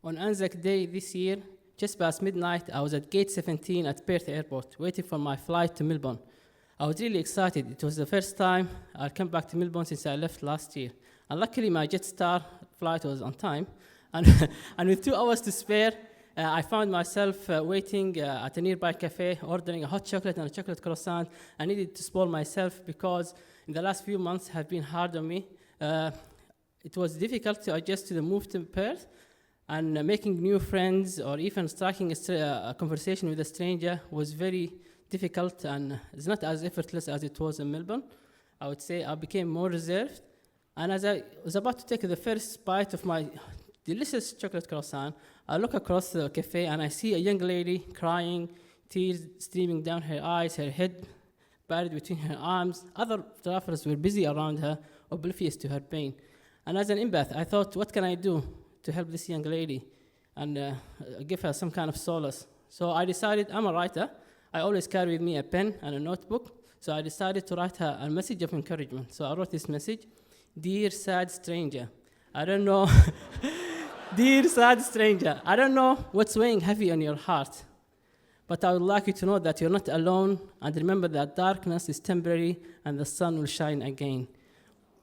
On Anzac Day this year, just past midnight, I was at gate 17 at Perth Airport, waiting for my flight to Melbourne. I was really excited. It was the first time I'd come back to Melbourne since I left last year. And luckily, my Jetstar flight was on time. And, and with 2 hours to spare, I found myself waiting at a nearby cafe, ordering a hot chocolate and a chocolate croissant. I needed to spoil myself because in the last few months have been hard on me. It was difficult to adjust to the move to Perth, and making new friends or even striking a conversation with a stranger was very difficult, and it's not as effortless as it was in Melbourne. I would say I became more reserved. And as I was about to take the first bite of my delicious chocolate croissant, I look across the cafe and I see a young lady crying, tears streaming down her eyes, her head buried between her arms. Other travelers were busy around her, oblivious to her pain. And as an empath, I thought, what can I do to help this young lady and give her some kind of solace? So I decided, I'm a writer. I always carry with me a pen and a notebook. So I decided to write her a message of encouragement. So I wrote this message: Dear sad stranger, I don't know. Dear sad stranger, I don't know what's weighing heavy on your heart, but I would like you to know that you're not alone, and remember that darkness is temporary and the sun will shine again.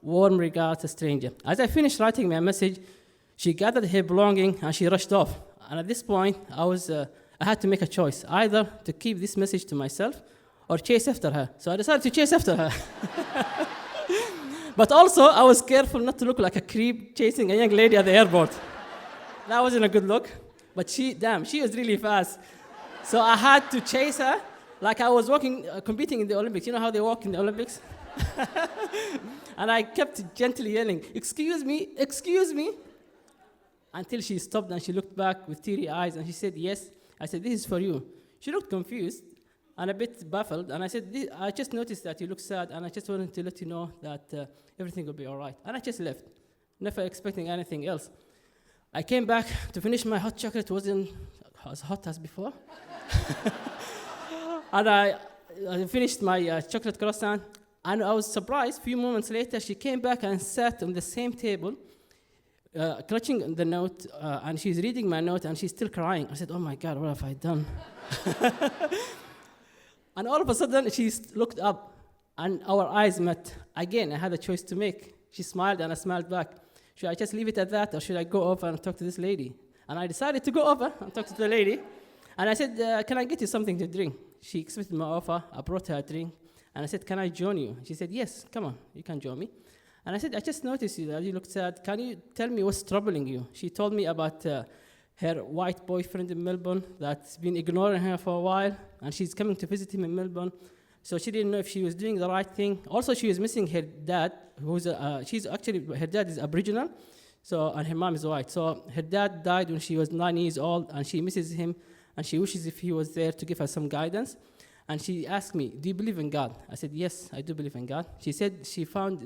Warm regards, a stranger. As I finished writing my message, she gathered her belongings and she rushed off. And at this point, I had to make a choice, either to keep this message to myself or chase after her. So I decided to chase after her. But also, I was careful not to look like a creep chasing a young lady at the airport. That wasn't a good look. But she was really fast. So I had to chase her like I was competing in the Olympics. You know how they walk in the Olympics? And I kept gently yelling, excuse me, until she stopped and she looked back with teary eyes and she said, yes. I said, this is for you. She looked confused and a bit baffled, and I said, I just noticed that you look sad, and I just wanted to let you know that everything will be all right. And I just left, never expecting anything else. I came back to finish my hot chocolate. It wasn't as hot as before. And I finished my chocolate croissant, and I was surprised. A few moments later, she came back and sat on the same table, clutching the note, and she's reading my note, and she's still crying. I said, oh my God, what have I done? And all of a sudden, she looked up, and our eyes met. Again, I had a choice to make. She smiled, and I smiled back. Should I just leave it at that, or should I go over and talk to this lady? And I decided to go over and talk to the lady. And I said, can I get you something to drink? She accepted my offer. I brought her a drink. And I said, can I join you? She said, yes, come on, you can join me. And I said, I just noticed that you look sad. Can you tell me what's troubling you? She told me about her white boyfriend in Melbourne that's been ignoring her for a while, and she's coming to visit him in Melbourne. So she didn't know if she was doing the right thing. Also, she was missing her dad, her dad is Aboriginal, and her mom is white. So her dad died when she was 9 years old, and she misses him, and she wishes if he was there to give her some guidance. And she asked me, do you believe in God? I said, yes, I do believe in God. She said she found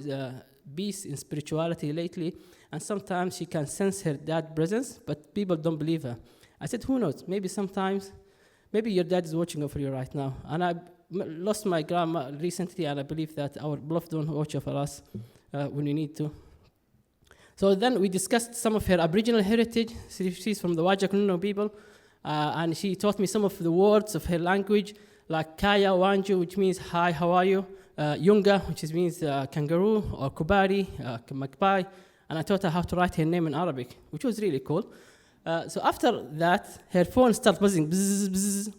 peace in spirituality lately, and sometimes she can sense her dad's presence, but people don't believe her. I said, who knows? Maybe your dad is watching over you right now. And I lost my grandma recently, and I believe that our beloved one watch over us when we need to. So then we discussed some of her Aboriginal heritage. She's from the Wajakununo people, and she taught me some of the words of her language, like Kaya Wanju, which means hi, how are you? Yunga, which means kangaroo, or Kubari, magpie. And I taught her how to write her name in Arabic, which was really cool. So after that, her phone started buzzing. Bzz, bzz.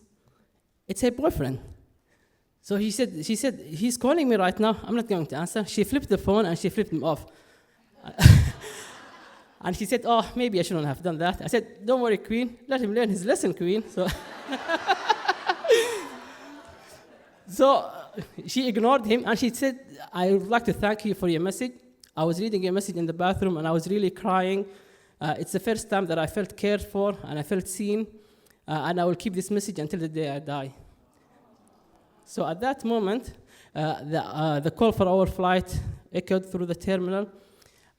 It's her boyfriend. So she said, he's calling me right now. I'm not going to answer. She flipped the phone and she flipped him off. And she said, oh, maybe I shouldn't have done that. I said, don't worry, Queen. Let him learn his lesson, Queen. So she ignored him, and she said, I would like to thank you for your message. I was reading your message in the bathroom, and I was really crying. It's the first time that I felt cared for, and I felt seen, and I will keep this message until the day I die. So at that moment, the call for our flight echoed through the terminal,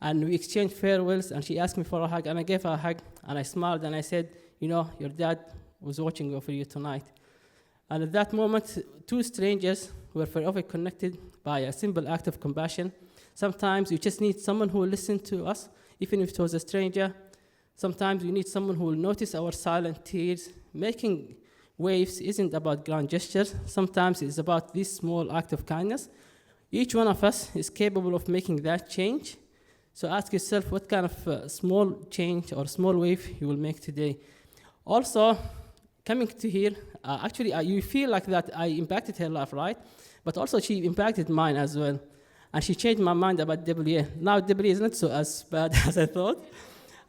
and we exchanged farewells, and she asked me for a hug, and I gave her a hug, and I smiled, and I said, you know, your dad was watching over you tonight. And at that moment, two strangers were forever connected by a simple act of compassion. Sometimes you just need someone who will listen to us, even if it was a stranger. Sometimes we need someone who will notice our silent tears. Making waves isn't about grand gestures. Sometimes it's about this small act of kindness. Each one of us is capable of making that change. So ask yourself what kind of small change or small wave you will make today. Also, coming to here, you feel like that I impacted her life, right? But also she impacted mine as well. And she changed my mind about WA. Now WA is not so as bad as I thought.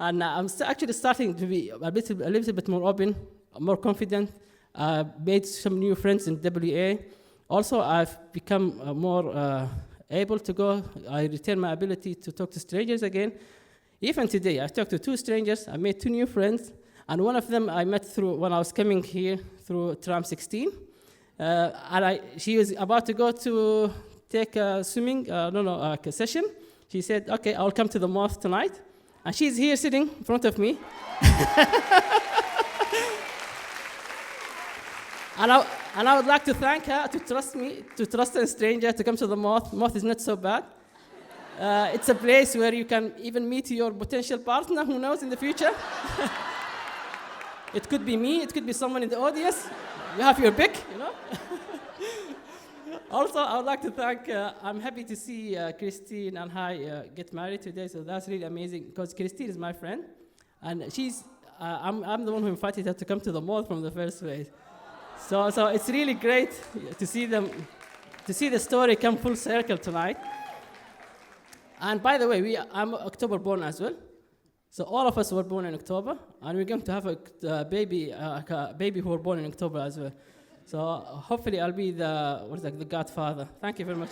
And I'm actually starting to be a little bit more open, more confident. Made some new friends in WA. Also, I've become more able to go. I retain my ability to talk to strangers again. Even today, I've talked to 2 strangers. I made 2 new friends. And one of them I met through when I was coming here through tram 16. She was about to go to take a swimming, session. She said, okay, I'll come to the Moth tonight. And she's here sitting in front of me. And I would like to thank her to trust a stranger to come to the Moth. Moth is not so bad. It's a place where you can even meet your potential partner, who knows, in the future. It could be me, it could be someone in the audience. You have your pick, you know. Also, I would like to thank, I'm happy to see Christine and I get married today, so that's really amazing, because Christine is my friend, and I'm the one who invited her to come to the mall from the first place. So it's really great to see the story come full circle tonight. And by the way, I'm October born as well. So all of us were born in October, and we're going to have a baby who were born in October as well. So hopefully I'll be the godfather. Thank you very much.